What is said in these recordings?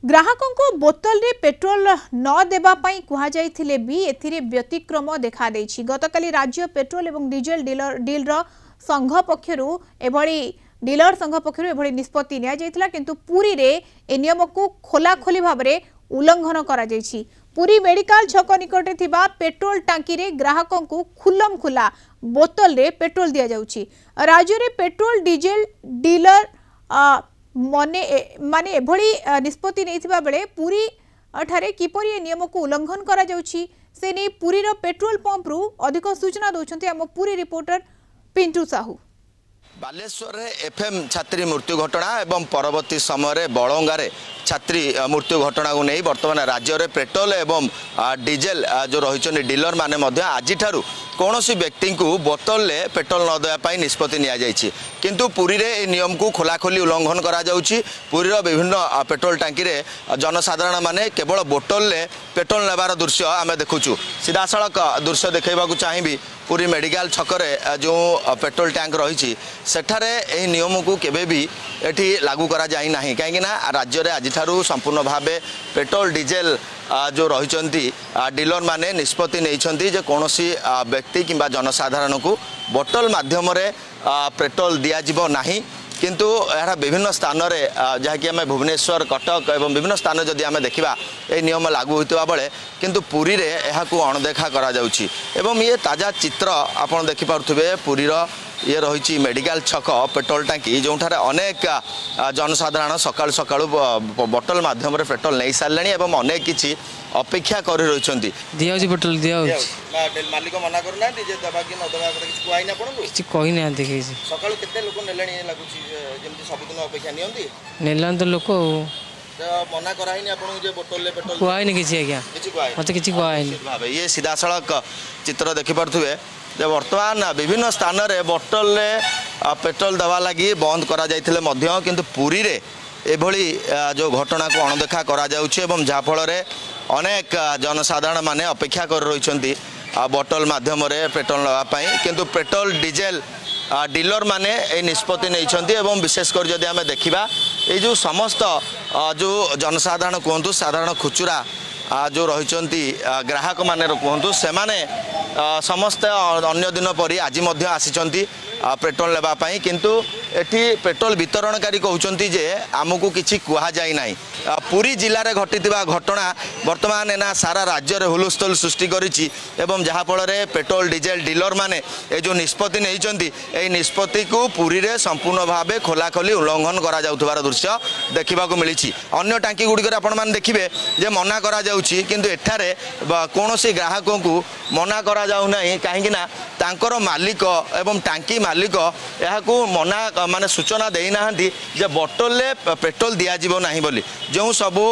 ग्राहकों को बोतल रे पेट्रोल न देबा पई कुहा जाइथिले भी एथिरे व्यतिक्रम देखा देछि। गतकाली राज्य पेट्रोल एवं डीजल डीलर संघ पक्षरु एभଳି निष्पत्ति निया जाइथिला, किंतु पुरी रे ए नियम को खोलाखोली भाबरे उल्लंघन करा जाइछि। पुरी मेडिकल छक निकटे थिबा पेट्रोल टांकी रे ग्राहकों को खुल्लम खुला बोतल रे पेट्रोल दिया जाउछि। राज्य रे पेट्रोल डीजल डीलर माने एभଳି निष्पत्ति नैथिबा बेले पुरी ठारे किपरि ए नियम को उल्लंघन करा जाउछि से नै पुरी रो पेट्रोल पंप रु अधिक सूचना दउछन्ती हम पुरी रिपोर्टर पिंटू साहू। बालेश्वर एफएम छात्री मृत्यु घटना एवं परवर्ती समय बड़ंगारे छात्री मृत्यु घटना को नहीं बर्तमान राज्य में पेट्रोल एवं डीजेल जो रही डीलर माने आज कौन व्यक्ति को बोतल ले पेट्रोल न देवाई निष्पत्ति नि जाइछि, किंतु पुरी रे ए नियम को खोलाखोली उल्लंघन करा जाउछि। पुरी रो विभिन्न पेट्रोल टांकी रे जनसाधारण माने केवल बोतल ले पेट्रोल नेबार दृश्य आम देखुचु। सीधा सड़क दृश्य देखा चाहिए पुरी मेडिकल छकरे जो पेट्रोल टैंक रही सेठारे एही नियम को केबे भी एठी लागू करा जाई नाही, कहीं राज्य में आज संपूर्ण भावे पेट्रोल डीजेल जो रही डीलर माने निष्पत्ति नहीं जे कौन व्यक्ति किंबा जनसाधारण को बोतल माध्यम पेट्रोल दिज्व नहीं, किंतु यह विभिन्न स्थान में जहाँकि आम भुवनेश्वर कटक एवं विभिन्न स्थान जदि आम देखा ये नियम लागू होता बेले किंतु पुरी रे यहाकू अणदेखा करा जाउछि। एवं ये ताजा चित्र आप देखिपे पुरीर ये रही मेडिकल छक पेट्रोल टांकी जो अनेक जनसाधारण सकाळु सकाळु बोतल माध्यम पेट्रोल नहीं सारे एवं अनेक किसी अपेक्षा कर रही दिया पेट्रोल दिया मालिक मना करना जे दबा कि न दबा किछि कुआइना आपन किछि कहि ना देखै छी सकाळु केते लोक नेलेनी लागुछि जेमति सबदिन अपेक्षा नियंती नेलान तो लोक मना कराइनी आपन जे बोतल ले पेट्रोल कुआइनी किछि आज्ञा किछि कुआइ मते किछि कुआइनी। ये सीधा सड़क चित्र देखि पड़थुवे जे वर्तमान विभिन्न स्थान रे बोतल ले पेट्रोल दवा लगी बंद करा जाइथिले मध्य, किंतु पुरी रे एभली जो घटना को अणदेखा करा जाउछि एवं जा फल रे अनेक जनसाधारण माने अपेक्षा कर रही बोतल माध्यम पेट्रोल नापी, किंतु पेट्रोल डीजेल डीलर माने ए निष्पत्ति नहीं। विशेषकर जदि आम देखा ये जो समस्त जो जनसाधारण कहतु साधारण खुचुरा जो रही ग्राहक माने कहतु से माने समस्ते अन्य दिन परी आज आसी पेट्रोल लेवाई, किंतु एठी पेट्रोल वितरणकारी कहते जे आमको किसी कह जाए ना। पुरी जिले में घटिया घटना बर्तमान एना सारा राज्य में हुलस्थुल सृष्टि करिछि एवं जहाँफल पेट्रोल डीजेल डीलर माने ए जो निष्पत्ति नहीं निष्पत्ति को पुरी रे संपूर्ण भाव खोलाखोली उल्लंघन करा जाउथबार दृश्य देखा मिली। अन्य टांकी गुड़िक आपण देखिए जे मना करा जाउछि, किंतु एठारे कौनसी ग्राहकों को मना करा जाउ नाही, कहीं तांकर मालिक एवं टांकी मालिक यह मना माने सूचना देना जे बोतल ले पेट्रोल दिज्व ना बोली। जो सबू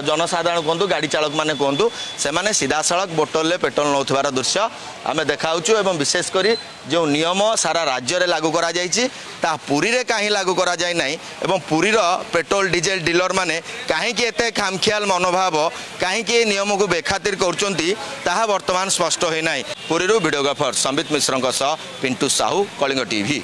जनसाधारण कहतु गाड़ी चालक माने कहतु से माने सीधा सड़क बोतल ले पेट्रोल नौथबार दृश्य आम देखाऊँ। एवं विशेषकर जो नियम सारा राज्य में लागू करा जाइछि ता पुरी रे कहीं लागू करा जाय नाही एवं पुरीर पेट्रोल डीजेल डीलर माने कहीं एते खामखियाल मनोभाव कहीं नियम को बेखातिर करचंती ताहा वर्तमान स्पष्ट होई नाही। पुरीरू वीडियोग्राफर संबित मिश्र सह पिंटू साहू, कलिंग टीवी।